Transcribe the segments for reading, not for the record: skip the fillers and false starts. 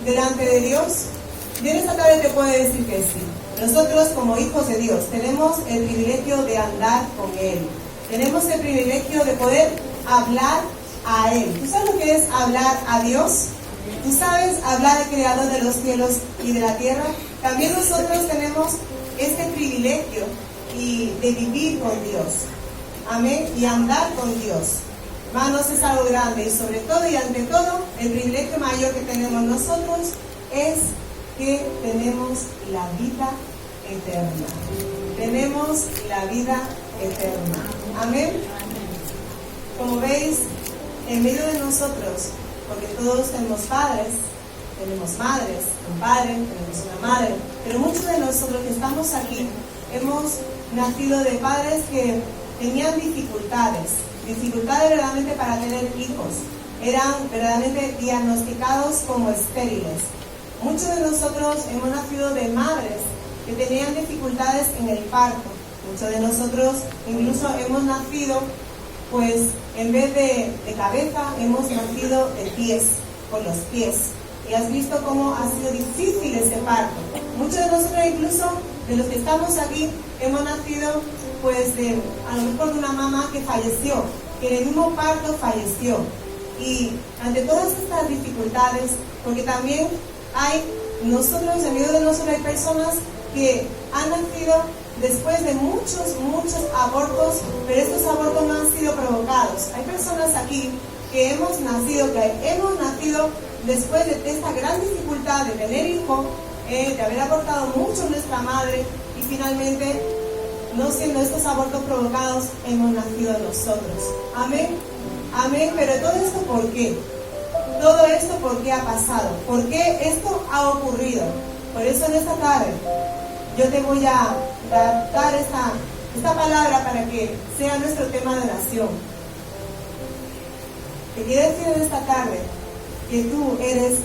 delante de Dios? Yo en esta tarde te puedo decir que sí. Nosotros como hijos de Dios tenemos el privilegio de andar con Él. Tenemos el privilegio de poder hablar a Él. ¿Tú sabes lo que es hablar a Dios? ¿Tú sabes hablar al Creador de los cielos y de la tierra? También nosotros tenemos este privilegio de vivir con Dios. Amén. Y andar con Dios. Hermanos, es algo grande y sobre todo y ante todo, el privilegio mayor que tenemos nosotros es que tenemos la vida eterna. Tenemos la vida eterna. Amén. Como veis, en medio de nosotros, porque todos tenemos padres, tenemos madres, un padre, tenemos una madre, pero muchos de nosotros que estamos aquí hemos nacido de padres que tenían dificultades verdaderamente para tener hijos, eran verdaderamente diagnosticados como estériles. Muchos de nosotros hemos nacido de madres que tenían dificultades en el parto. Muchos de nosotros incluso hemos nacido, pues en vez de cabeza, hemos nacido de pies, con los pies. Y has visto cómo ha sido difícil ese parto. Muchos de nosotros incluso, de los que estamos aquí, hemos nacido pues a lo mejor de una mamá que falleció, que en el mismo parto falleció. Y ante todas estas dificultades, porque también en medio de nosotros hay personas que han nacido después de muchos abortos, pero estos abortos no han sido provocados. Hay personas aquí que hemos nacido después de esta gran dificultad de tener hijo, de haber abortado mucho nuestra madre y finalmente, no siendo estos abortos provocados, hemos nacido nosotros. Amén. Amén. Pero todo esto, ¿por qué? Todo esto, ¿por qué ha pasado? ¿Por qué esto ha ocurrido? Por eso en esta tarde yo te voy a dar esta palabra para que sea nuestro tema de oración. Te quiero decir en esta tarde que tú eres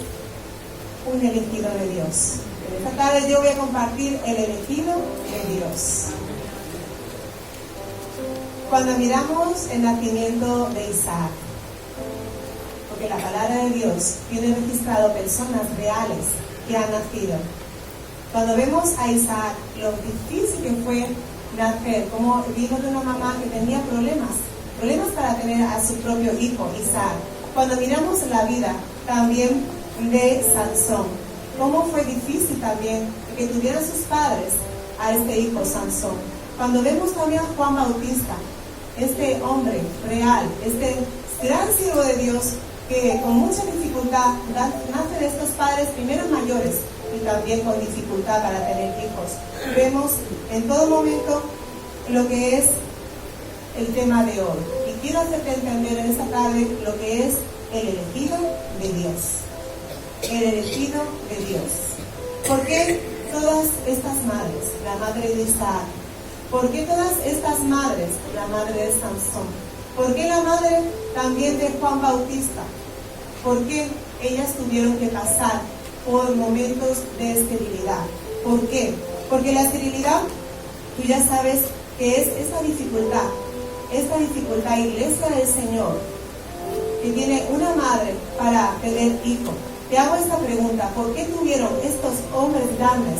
un elegido de Dios. En esta tarde yo voy a compartir el elegido de Dios. Cuando miramos el nacimiento de Isaac, porque la palabra de Dios tiene registrado personas reales que han nacido. Cuando vemos a Isaac, lo difícil que fue nacer, como vino de una mamá que tenía problemas para tener a su propio hijo, Isaac. Cuando miramos la vida también de Sansón, cómo fue difícil también que tuvieran sus padres a este hijo Sansón. Cuando vemos también a Juan Bautista, este hombre real, este gran siervo de Dios, que con mucha dificultad nace de estos padres primero mayores y también con dificultad para tener hijos. Vemos en todo momento lo que es el tema de hoy. Y quiero hacerte entender en esta tarde lo que es el elegido de Dios. El elegido de Dios. ¿Por qué todas estas madres, la madre de Isaac? ¿Por qué todas estas madres, la madre de Sansón? ¿Por qué la madre también de Juan Bautista? ¿Por qué ellas tuvieron que pasar por momentos de esterilidad? ¿Por qué? Porque la esterilidad, tú ya sabes que es esta dificultad, iglesia del Señor, que tiene una madre para tener hijo. Te hago esta pregunta: ¿por qué tuvieron estos hombres grandes,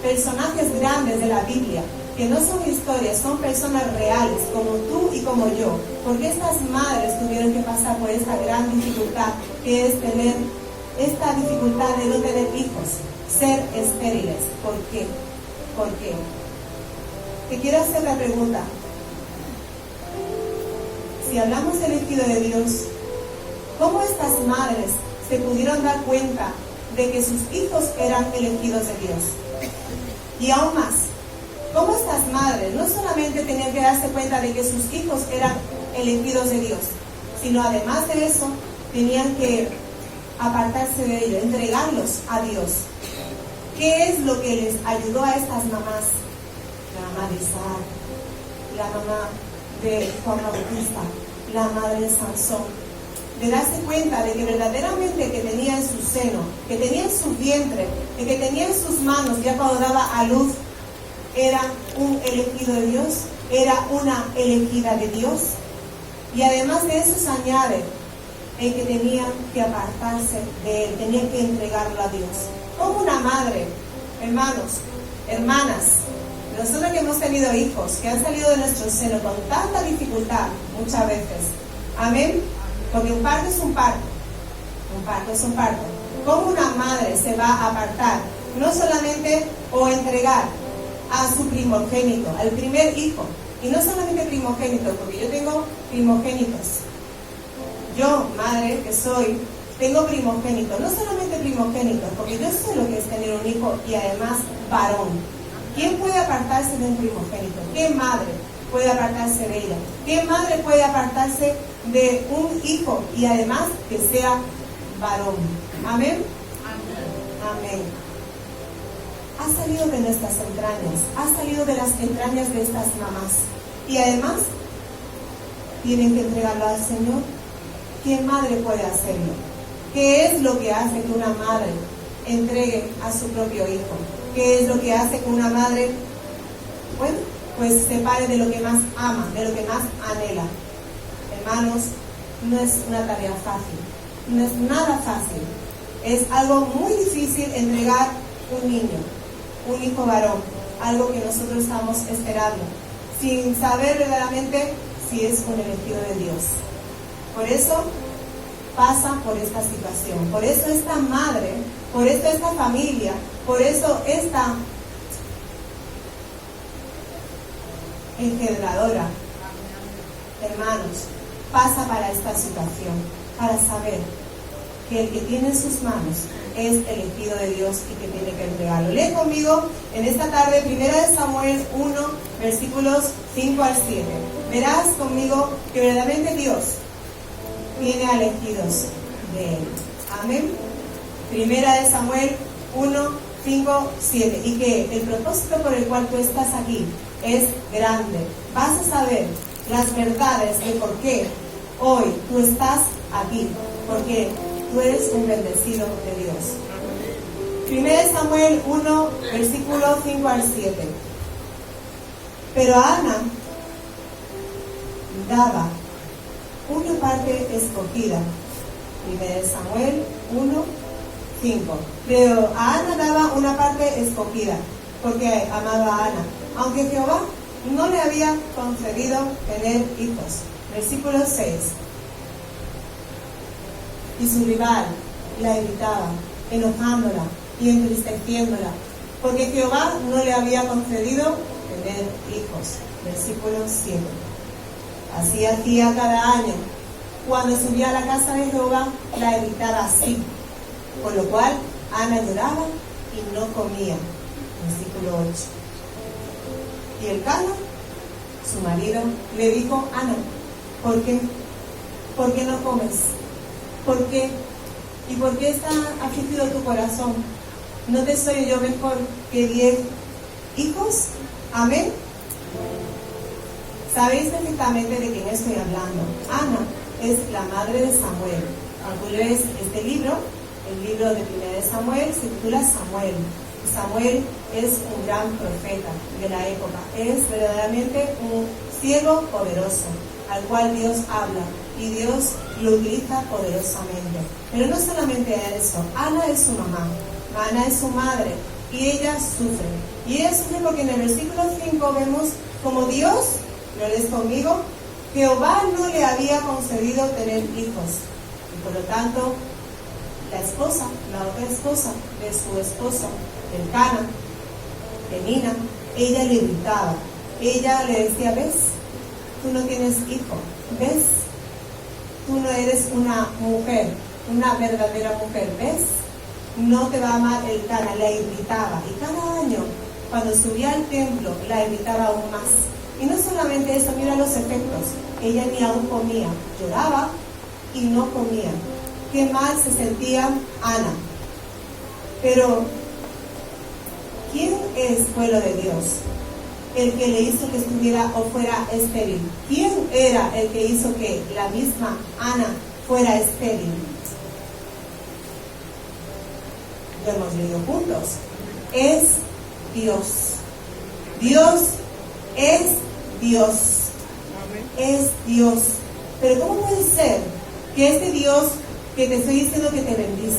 personajes grandes de la Biblia, que no son historias, son personas reales, como tú y como yo? ¿Por qué estas madres tuvieron que pasar por esta gran dificultad, que es tener esta dificultad de no tener hijos, ser estériles? ¿Por qué? ¿Por qué? Te quiero hacer la pregunta. Si hablamos del elegido de Dios, ¿cómo estas madres se pudieron dar cuenta de que sus hijos eran elegidos de Dios? Y aún más, ¿cómo estas madres no solamente tenían que darse cuenta de que sus hijos eran elegidos de Dios, sino además de eso, tenían que apartarse de ellos, entregarlos a Dios? ¿Qué es lo que les ayudó a estas mamás? La mamá de Isaac, la mamá de Juan Bautista, la madre de Sansón, de darse cuenta de que verdaderamente que tenía en su seno, que tenía en su vientre, de que tenía en sus manos ya cuando daba a luz, era un elegido de Dios, era una elegida de Dios. Y además de eso se añade en que tenía que apartarse de él, tenía que entregarlo a Dios. Como una madre, hermanos, hermanas, nosotros que hemos tenido hijos que han salido de nuestro seno con tanta dificultad muchas veces, amén, porque un parto es un parto, un parto es un parto. ¿Cómo una madre se va a apartar, no solamente o entregar a su primogénito, al primer hijo, y no solamente primogénito, porque yo tengo primogénitos, yo, madre que soy, tengo primogénito, no solamente primogénito, porque yo sé lo que es tener un hijo y además varón. ¿Quién puede apartarse de un primogénito? ¿Qué madre puede apartarse de ella? ¿Qué madre puede apartarse de un hijo y además que sea varón? ¿Amén? Amén. Ha salido de nuestras entrañas, ha salido de las entrañas de estas mamás. Y además, tienen que entregarlo al Señor. ¿Qué madre puede hacerlo? ¿Qué es lo que hace que una madre entregue a su propio hijo? ¿Qué es lo que hace que una madre, bueno, pues se separe de lo que más ama, de lo que más anhela? Hermanos, no es una tarea fácil, no es nada fácil. Es algo muy difícil entregar un niño, un hijo varón, algo que nosotros estamos esperando, sin saber verdaderamente si es un elegido de Dios. Por eso pasa por esta situación, por eso esta madre, por eso esta familia, por eso esta engendradora, hermanos, pasa para esta situación, para saber que el que tiene en sus manos es elegido de Dios y que tiene que entregarlo. Lee conmigo en esta tarde 1 Samuel 1, versículos 5 al 7. Verás conmigo que verdaderamente Dios tiene elegidos de él. Amén. 1 Samuel 1, 5, 7. Y que el propósito por el cual tú estás aquí es grande. Vas a saber las verdades de por qué hoy tú estás aquí. Porque tú eres un bendecido de Dios. 1 Samuel 1, versículo 5 al 7. Pero Ana daba una parte escogida. 1 Samuel 1, 5. Pero a Ana daba una parte escogida, porque amaba a Ana, aunque Jehová no le había concedido tener hijos. Versículo 6. Y su rival la evitaba, enojándola y entristeciéndola, porque Jehová no le había concedido tener hijos. Versículo 7. Así hacía cada año. Cuando subía a la casa de Jehová, la evitaba así, por lo cual Ana lloraba y no comía. Versículo 8. Y el Cana, su marido, le dijo: Ana, ¿por qué? ¿Por qué no comes? ¿Por qué? ¿Y por qué está afligido tu corazón? ¿No te soy yo mejor que 10 hijos? Amén. Sabéis perfectamente de quién estoy hablando. Ana es la madre de Samuel. Cuando lees este libro, el libro de 1 Samuel, se titula Samuel. Samuel es un gran profeta de la época. Es verdaderamente un siervo poderoso, al cual Dios habla y Dios lo utiliza poderosamente. Pero no solamente eso, Ana es su mamá, Ana es su madre, y ella sufre. Y ella sufre porque en el versículo 5 vemos como Dios, ¿lo lees conmigo? Jehová no le había concedido tener hijos. Y por lo tanto, la esposa, la otra esposa de su esposo, Elcana, Penina, ella le gritaba. Ella le decía: ¿ves? Tú no tienes hijo. ¿Ves? Tú no eres una mujer, una verdadera mujer. ¿Ves? No te va a amar Elcana. La irritaba. Y cada año, cuando subía al templo, la irritaba aún más. Y no solamente eso, mira los efectos. Ella ni aún comía. Lloraba y no comía. Qué mal se sentía Ana. Pero, ¿quién es pueblo de Dios? El que le hizo que estuviera o fuera estéril. ¿Quién era el que hizo que la misma Ana fuera estéril? Lo hemos leído juntos. Es Dios. Dios es Dios. Es Dios. Pero ¿cómo puede ser que este Dios que te estoy diciendo que te bendice?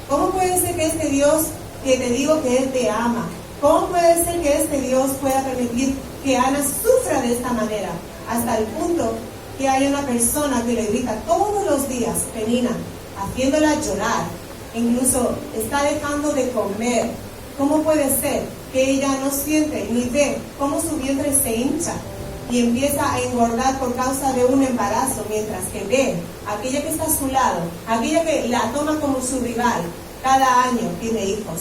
¿Cómo puede ser que este Dios que te digo que Él te ama? ¿Cómo puede ser que este Dios pueda permitir que Ana sufra de esta manera? Hasta el punto que hay una persona que le grita todos los días, Penina, haciéndola llorar. Incluso está dejando de comer. ¿Cómo puede ser que ella no siente ni ve cómo su vientre se hincha y empieza a engordar por causa de un embarazo, mientras que ve a aquella que está a su lado, aquella que la toma como su rival, cada año tiene hijos?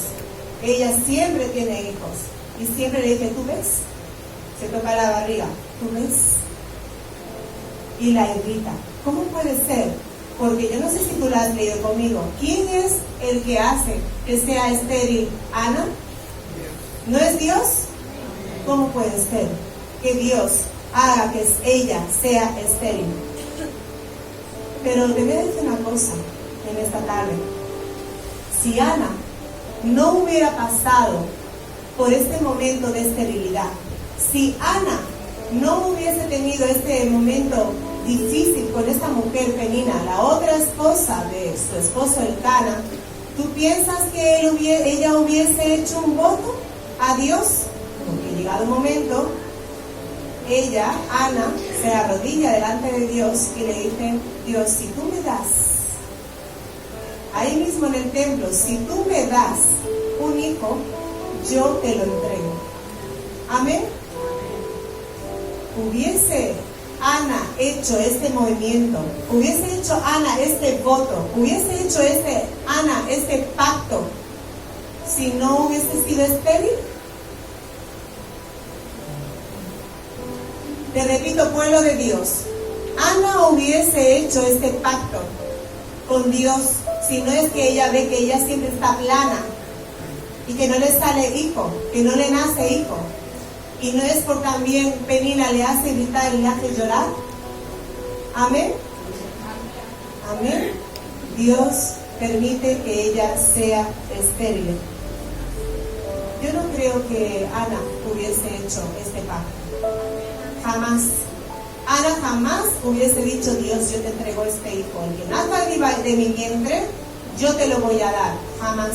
Ella siempre tiene hijos y siempre le dice, ¿tú ves? Se toca la barriga, ¿tú ves? Y la irrita. ¿Cómo puede ser? Porque yo no sé si tú la has leído conmigo. ¿Quién es el que hace que sea estéril? ¿Ana? ¿No es Dios? ¿Cómo puede ser que Dios haga que ella sea estéril? Pero te voy a decir una cosa en esta tarde. Si Ana no hubiera pasado por este momento de esterilidad, si Ana no hubiese tenido este momento difícil con esta mujer Penina, la otra esposa de su esposo Elcana, ¿tú piensas que ella hubiese hecho un voto a Dios? Porque llegado un momento, ella, Ana, se arrodilla delante de Dios y le dice, Dios, si tú me das, ahí mismo en el templo, si tú me das un hijo, yo te lo entrego. Amén. Hubiese Ana hecho este movimiento, hubiese hecho Ana este voto, hubiese hecho Ana este pacto, si no hubiese sido estéril. Te repito, pueblo de Dios, Ana hubiese hecho este pacto con Dios, si no es que ella ve que ella siempre está plana y que no le sale hijo, que no le nace hijo. Y no es por también Penina le hace gritar y le hace llorar. Amén. Amén. Dios permite que ella sea estéril. Yo no creo que Ana hubiese hecho este pacto. Jamás. Ana jamás hubiese dicho, Dios, yo te entrego este hijo. El que nazca de mi vientre, yo te lo voy a dar. Jamás.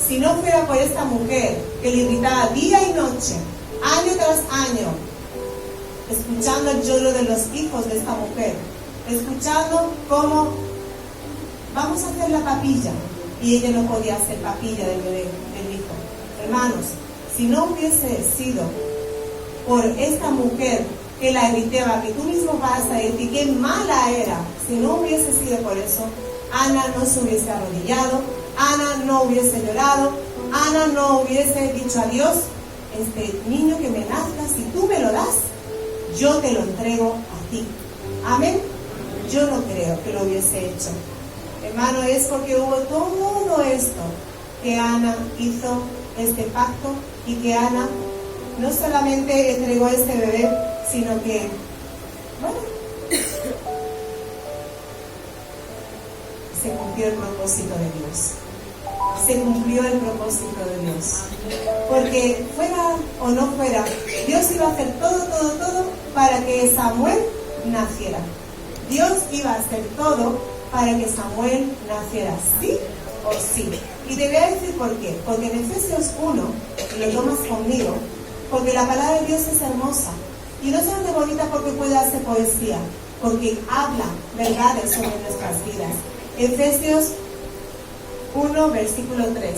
Si no fuera por esta mujer que le gritaba día y noche, año tras año, escuchando el lloro de los hijos de esta mujer, escuchando cómo vamos a hacer la papilla, y ella no podía hacer papilla del bebé, del hijo. Hermanos, si no hubiese sido por esta mujer que la gritaba, que tú mismo vas a decir qué mala era, si no hubiese sido por eso, Ana no se hubiese arrodillado, Ana no hubiese llorado, Ana no hubiese dicho a Dios, este niño que me nazca, si tú me lo das, yo te lo entrego a ti. Amén. Yo no creo que lo hubiese hecho. Hermano, es porque hubo todo esto que Ana hizo este pacto, y que Ana no solamente entregó este bebé, sino que, bueno, se cumplió el propósito de Dios. Se cumplió el propósito de Dios. Porque fuera o no fuera, Dios iba a hacer todo para que Samuel naciera. Dios iba a hacer todo para que Samuel naciera, sí o sí. Y te voy a decir por qué. Porque en Efesios 1, y lo tomas conmigo, porque la palabra de Dios es hermosa. Y no solamente bonita porque puede hacer poesía, porque habla verdades sobre nuestras vidas. Efesios 1, versículo 3.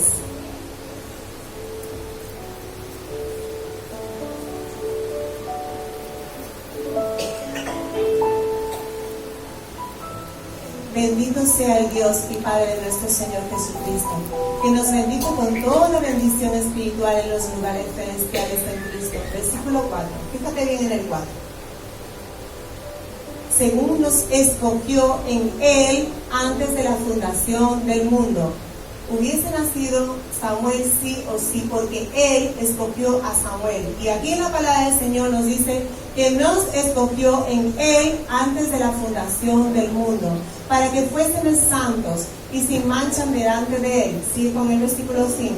Bendito sea el Dios y Padre de nuestro Señor Jesucristo, que nos bendijo con toda bendición espiritual en los lugares celestiales en Cristo. Versículo 4. Fíjate bien en el 4. Según nos escogió en Él antes de la fundación del mundo. Hubiese nacido Samuel sí o sí, porque Él escogió a Samuel. Y aquí en la palabra del Señor nos dice que nos escogió en Él antes de la fundación del mundo, para que fuésemos santos y sin mancha delante de Él. Sigue con el versículo 5.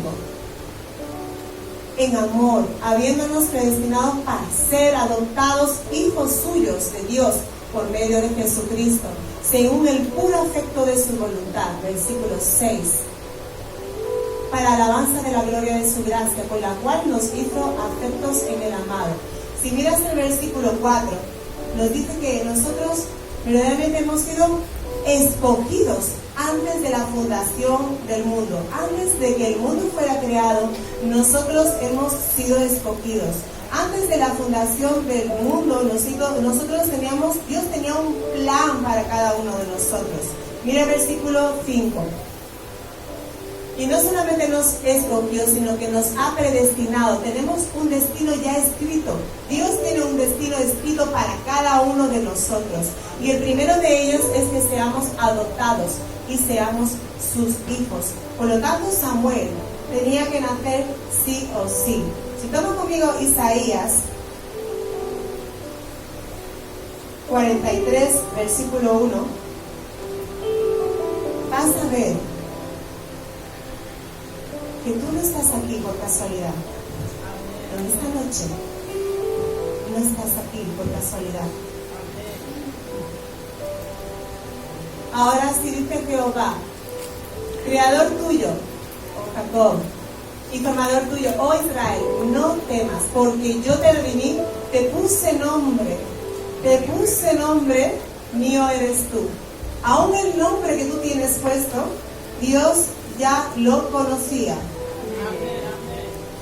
En amor, habiéndonos predestinados para ser adoptados hijos suyos de Dios por medio de Jesucristo, según el puro afecto de su voluntad, versículo 6, para alabanza de la gloria de su gracia, con la cual nos hizo afectos en el amado. Si miras el versículo 4, nos dice que nosotros verdaderamente hemos sido escogidos antes de la fundación del mundo. Antes de que el mundo fuera creado, nosotros hemos sido escogidos. Antes de la fundación del mundo, nosotros teníamos, Dios tenía un plan para cada uno de nosotros. Mira el versículo 5. Y no solamente nos escogió, sino que nos ha predestinado. Tenemos un destino ya escrito. Dios tiene un destino escrito para cada uno de nosotros. Y el primero de ellos es que seamos adoptados y seamos sus hijos. Por lo tanto, Samuel tenía que nacer sí o sí. Si toman conmigo Isaías 43, versículo 1, vas a ver que tú no estás aquí por casualidad. Pero esta noche no estás aquí por casualidad. Ahora sí dice Jehová, creador tuyo, oh Jacob, y formador tuyo, oh Israel, no temas, porque yo te redimí, te puse nombre, mío eres tú. Aún el nombre que tú tienes puesto, Dios ya lo conocía.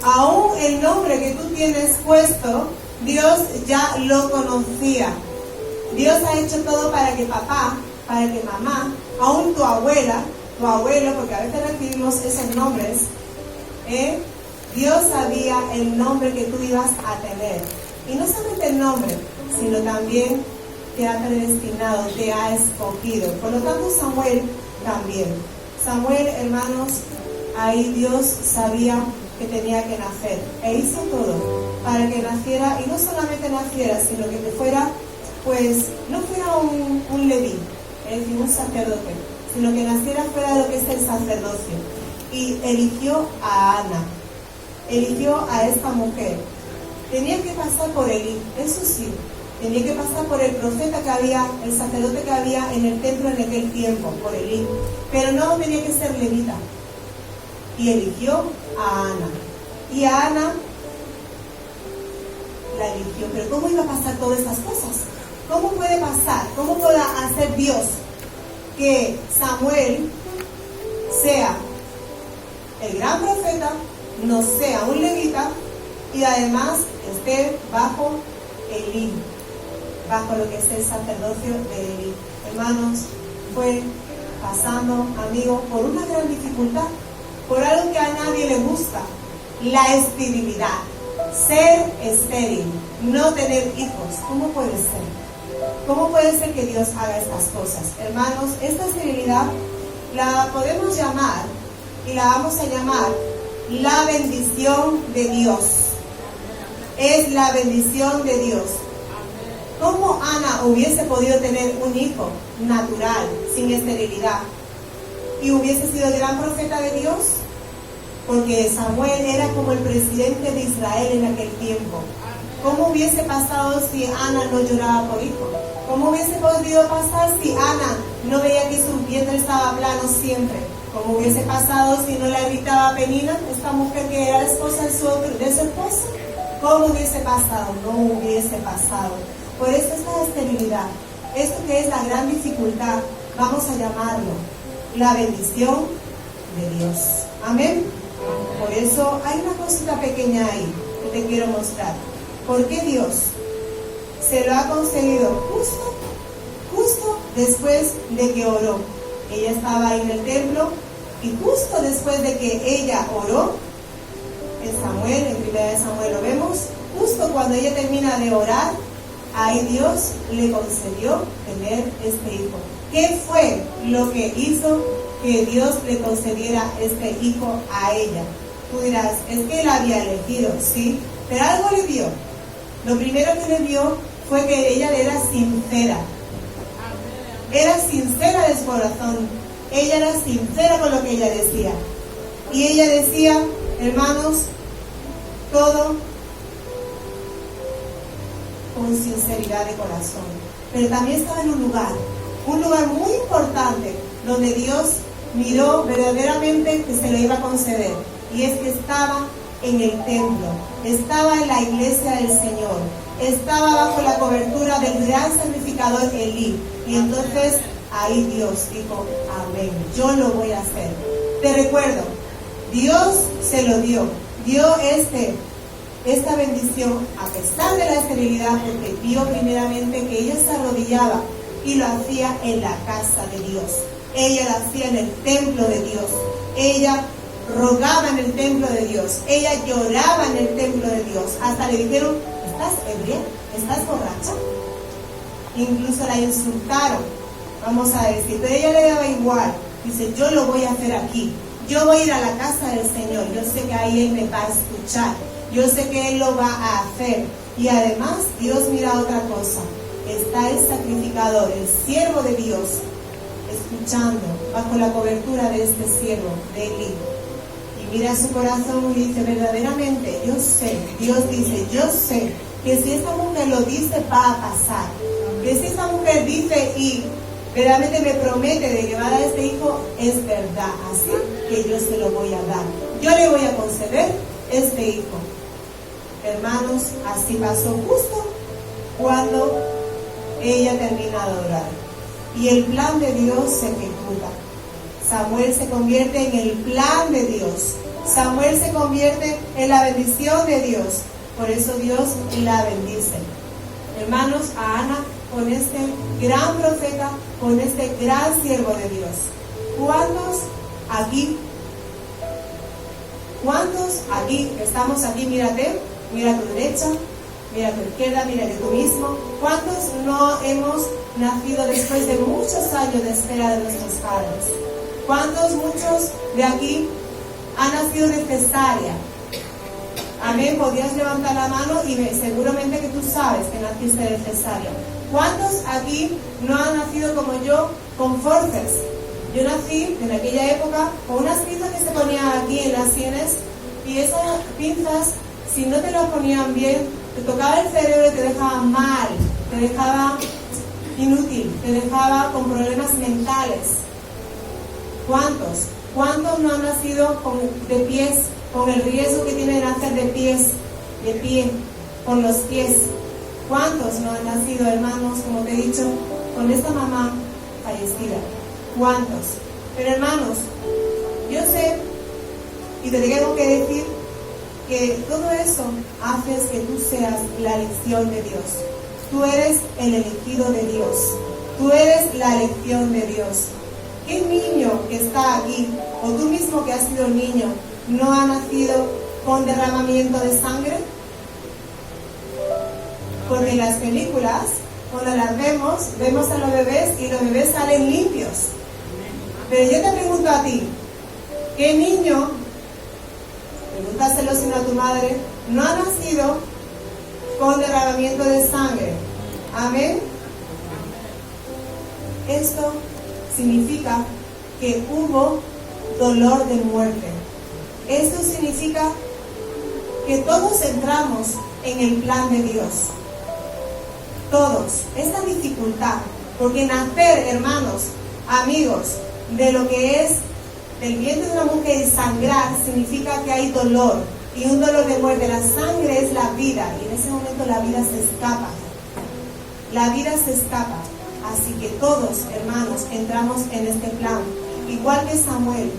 Aún el nombre que tú tienes puesto, Dios ya lo conocía. Dios ha hecho todo para que papá, para que mamá, aún tu abuela, tu abuelo, porque a veces recibimos esos nombres, Dios sabía el nombre que tú ibas a tener. Y no solamente el nombre, sino también te ha predestinado, te ha escogido. Por lo tanto, Samuel también. Samuel, hermanos, ahí Dios sabía que tenía que nacer e hizo todo para que naciera, y no solamente naciera, sino que fuera, pues, no fuera un leví, es decir, un sacerdote, sino que naciera fuera de lo que es el sacerdocio. Y eligió a Ana, eligió a esta mujer. Tenía que pasar por Elí, eso sí, tenía que pasar por el profeta que había, el sacerdote que había en el templo en aquel tiempo, por Elí, pero no tenía que ser levita. Y eligió a Ana. Y a Ana la eligió. Pero ¿cómo iba a pasar todas estas cosas? ¿Cómo puede pasar? ¿Cómo puede hacer Dios que Samuel sea el gran profeta, no sea un levita y además esté bajo Elí, bajo lo que es el sacerdocio de Elí? Hermanos, fue pasando, amigos, por una gran dificultad, por algo que a nadie le gusta, la esterilidad, ser estéril, no tener hijos. ¿Cómo puede ser? ¿Cómo puede ser que Dios haga estas cosas? Hermanos, esta esterilidad la podemos llamar, y la vamos a llamar, la bendición de Dios. Es la bendición de Dios. ¿Cómo Ana hubiese podido tener un hijo natural, sin esterilidad, y hubiese sido gran profeta de Dios? Porque Samuel era como el presidente de Israel en aquel tiempo. ¿Cómo hubiese pasado si Ana no lloraba por hijo? ¿Cómo hubiese podido pasar si Ana no veía que su vientre estaba plano siempre? ¿Cómo hubiese pasado si no la irritaba Penina, esta mujer que era la esposa de su esposo? ¿Cómo hubiese pasado? No hubiese pasado. Por eso esta esterilidad, esto que es la gran dificultad, vamos a llamarlo la bendición de Dios. Amén. Por eso hay una cosita pequeña ahí que te quiero mostrar. ¿Por qué Dios se lo ha concedido justo después de que oró? Ella estaba ahí en el templo y justo después de que ella oró, en Samuel, en 1 Samuel lo vemos, justo cuando ella termina de orar, ahí Dios le concedió tener este hijo. ¿Qué fue lo que hizo que Dios le concediera este hijo a ella? Tú dirás, es que él había elegido, sí, pero algo le dio. Lo primero que le dio fue que ella era sincera. Era sincera de su corazón. Ella era sincera con lo que ella decía. Y ella decía, hermanos, todo con sinceridad de corazón. Pero también estaba en un lugar un lugar muy importante donde Dios miró verdaderamente que se le iba a conceder, y es que estaba en el templo, estaba en la iglesia del Señor, estaba bajo la cobertura del gran sacrificador Elí, y entonces ahí Dios dijo, amén, yo lo voy a hacer. Te recuerdo, Dios se lo dio esta bendición a pesar de la esterilidad, porque vio primeramente que ella se arrodillaba y lo hacía en la casa de Dios. Ella lo hacía en el templo de Dios. Ella rogaba en el templo de Dios. Ella lloraba en el templo de Dios. Hasta le dijeron, ¿estás ebria? ¿Estás borracha? Incluso la insultaron, vamos a decir, pero ella le daba igual. Dice, yo lo voy a hacer aquí. Yo voy a ir a la casa del Señor. Yo sé que ahí Él me va a escuchar. Yo sé que Él lo va a hacer. Y además, Dios mira otra cosa. Está el sacrificador, el siervo de Dios, escuchando bajo la cobertura de este siervo, de Elí. Y mira su corazón y dice, verdaderamente, yo sé, Dios dice, yo sé que si esta mujer lo dice, va a pasar. Que si esta mujer dice y verdaderamente me promete de que va a dar este hijo, es verdad. Así que yo se lo voy a dar. Yo le voy a conceder este hijo. Hermanos, así pasó justo cuando ella termina de orar. Y el plan de Dios se ejecuta. Samuel se convierte en el plan de Dios. Samuel se convierte en la bendición de Dios. Por eso Dios la bendice. Hermanos, a Ana, con este gran profeta, con este gran siervo de Dios. ¿Cuántos aquí estamos aquí? Mírate, mira a tu derecha, mira a tu izquierda, mírate tú mismo. ¿Cuántos no hemos nacido después de muchos años de espera de nuestros padres? Muchos de aquí han nacido de cesárea? Amén, podrías levantar la mano y seguramente que tú sabes que naciste de cesárea. ¿Cuántos aquí no han nacido como yo con forceps? Yo nací en aquella época con unas pinzas que se ponían aquí en las sienes, y esas pinzas, si no te las ponían bien, te tocaba el cerebro y te dejaba mal, te dejaba inútil, te dejaba con problemas mentales. ¿Cuántos no han nacido de pies, con el riesgo que tiene de nacer de pie, con los pies? ¿Cuántos no han nacido, hermanos, como te he dicho, con esta mamá fallecida? ¿Cuántos? Pero hermanos, yo sé y te tengo que decir que todo eso hace que tú seas la elección de Dios. Tú eres el elegido de Dios. Tú eres la elección de Dios. ¿Qué niño que está aquí, o tú mismo que has sido niño, no ha nacido con derramamiento de sangre? Porque en las películas, cuando las vemos a los bebés y los bebés salen limpios. Pero yo te pregunto a ti, ¿qué niño, pregúntaselo sino a tu madre, no ha nacido con derramamiento de sangre? Amén. Esto significa que hubo dolor de muerte. Esto significa que todos entramos en el plan de Dios. Todos. Esta dificultad, porque nacer, hermanos, amigos, de lo que es del vientre de una mujer y sangrar, significa que hay dolor, y un dolor de muerte. La sangre es la vida, y en ese momento la vida se escapa. La vida se escapa. Así que todos, hermanos, entramos en este plan. Igual que Samuel,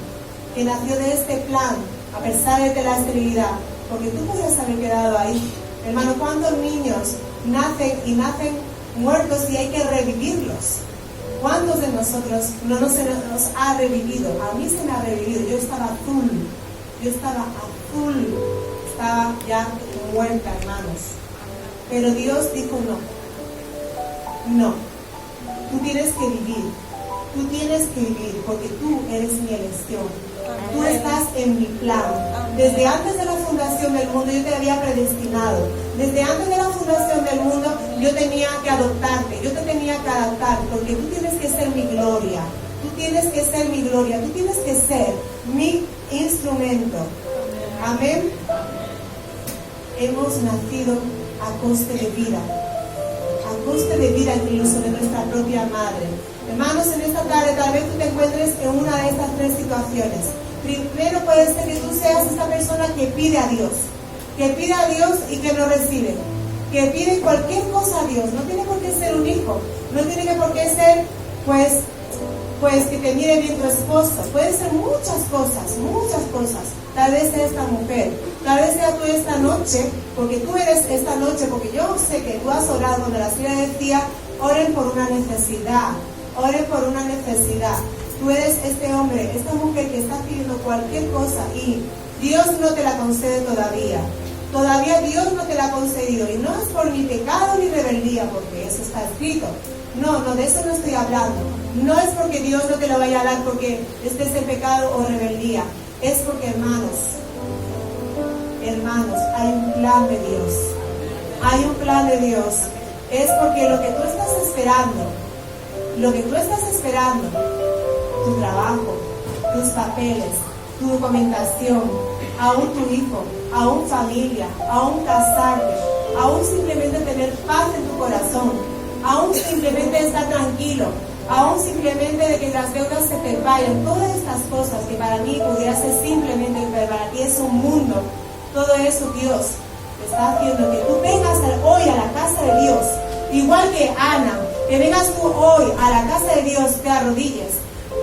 que nació de este plan, a pesar de la esterilidad, porque tú podrías haber quedado ahí. Hermano, ¿cuántos niños nacen muertos y hay que revivirlos? ¿Cuántos de nosotros no nos ha revivido? A mí se me ha revivido. Yo estaba azul, estaba ya muerta, hermanos. Pero Dios dijo no, tú tienes que vivir, porque tú eres mi elección. Tú estás en mi plan. Desde antes de la fundación del mundo yo te había predestinado. Desde antes de la fundación del mundo yo tenía que adoptarte, yo te tenía que adaptar, porque tú tienes que ser mi gloria. Tú tienes que ser mi gloria, tú tienes que ser mi instrumento. Amén. Hemos nacido a coste de vida. A coste de vida incluso de nuestra propia madre. Hermanos, en esta tarde tal vez tú te encuentres en una de estas tres situaciones. Primero puede ser que tú seas esta persona que pide a Dios y que no recibe, que pide cualquier cosa a Dios. No tiene por qué ser un hijo, no tiene por qué ser pues que te mire bien tu esposo, puede ser muchas cosas. Tal vez sea esta mujer, tal vez sea tú esta noche, porque tú eres esta noche, porque yo sé que tú has orado cuando la Señora decía, oren por una necesidad. Tú eres este hombre, esta mujer que está pidiendo cualquier cosa y Dios no te la concede todavía. Todavía Dios no te la ha concedido, y no es por ni pecado ni rebeldía, porque eso está escrito. No, de eso no estoy hablando. No es porque Dios no te lo vaya a dar porque estés en pecado o rebeldía. Es porque, hermanos, hay un plan de Dios. Hay un plan de Dios. Es porque lo que tú estás esperando, tu trabajo, tus papeles, tu documentación, aún tu hijo, aún familia, aún casarte, aún simplemente tener paz en tu corazón, aún simplemente estar tranquilo, aún simplemente de que las deudas se te vayan, todas estas cosas que para mí pudiera ser simplemente, pero para ti es un mundo, todo eso Dios te está haciendo que tú vengas hoy a la casa de Dios, igual que Ana, que vengas tú hoy a la casa de Dios, te arrodilles,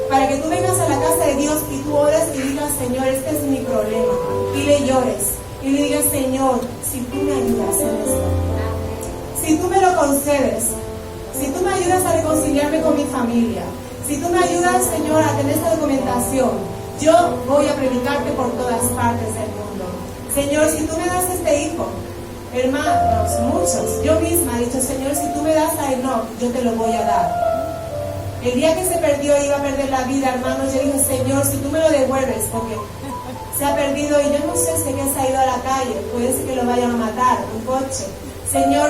para que tú vengas a la casa de Dios y tú ores y digas, Señor, este es mi problema, y le llores, y le digas, Señor, si tú me ayudas en esto, si tú me lo concedes, si tú me ayudas a reconciliarme con mi familia, si tú me ayudas, Señor, a tener esta documentación, yo voy a predicarte por todas partes del mundo. Señor, si tú me das este hijo, hermanos, muchos, yo misma he dicho, Señor, si tú me das a Enoch, yo te lo voy a dar. El día que se perdió iba a perder la vida, hermanos, yo dije, Señor, si tú me lo devuelves, porque se ha perdido y yo no sé si es que se ha ido a la calle, puede ser que lo vayan a matar, un coche. Señor,